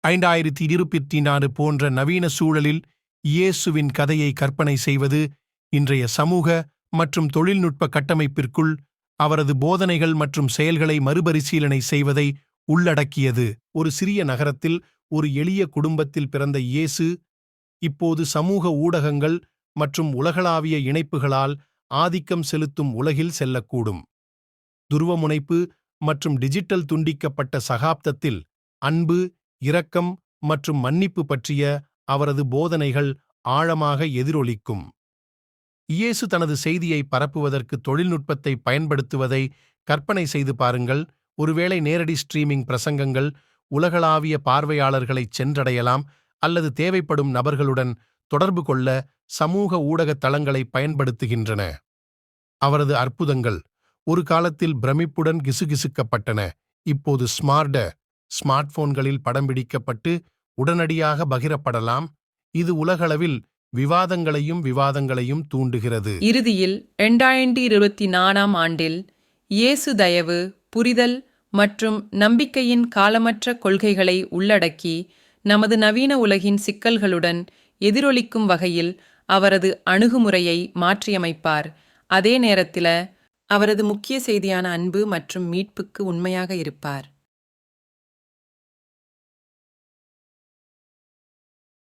2024 போன்ற நவீன சூழலில் இயேசுவின் கதையை கற்பனை செய்வது இன்றைய சமூக மற்றும் தொழில்நுட்ப கட்டமைப்பிற்குள் அவரது போதனைகள் மற்றும் செயல்களை மறுபரிசீலனை செய்வதை உள்ளடக்கியது. ஒரு சிறிய நகரத்தில் ஒரு எளிய குடும்பத்தில் பிறந்த இயேசு இப்போது சமூக ஊடகங்கள் மற்றும் உலகளாவிய இணைப்புகளால் ஆதிக்கம் செலுத்தும் உலகில் செல்லக்கூடும். துருவமுனைப்பு மற்றும் டிஜிட்டல் துண்டிக்கப்பட்ட சகாப்தத்தில் அன்பு, இரக்கம் மற்றும் மன்னிப்பு பற்றிய அவரது போதனைகள் ஆழமாக எதிரொலிக்கும். இயேசு தனது செய்தியை பரப்புவதற்கு தொழில்நுட்பத்தை பயன்படுத்துவதை கற்பனை செய்து பாருங்கள். ஒருவேளை நேரடி ஸ்ட்ரீமிங் பிரசங்கங்கள் உலகளாவிய பார்வையாளர்களை சென்றடையலாம் அல்லது தேவைப்படும் நபர்களுடன் தொடர்பு கொள்ள சமூக ஊடக தளங்களை பயன்படுத்துகின்றன. அவரது அற்புதங்கள் ஒரு காலத்தில் பிரமிப்புடன் கிசுகிசுக்கப்பட்டன. இப்போது ஸ்மார்ட் போன்களில் படம் பிடிக்கப்பட்டு உடனடியாக பகிரப்படலாம். இது உலகளவில் விவாதங்களையும் தூண்டுகிறது. இறுதியில் 2024ஆம் ஆண்டில் இயேசு தயவு, புரிதல் மற்றும் நம்பிக்கையின் காலமற்ற கொள்கைகளை உள்ளடக்கி நமது நவீன உலகின் சிக்கல்களுடன் எதிரொலிக்கும் வகையில் அவரது அணுகுமுறையை மாற்றியமைப்பார். அதே நேரத்தில் அவரது முக்கிய செய்தியான அன்பு மற்றும் மீட்புக்கு உண்மையாக இருப்பார்.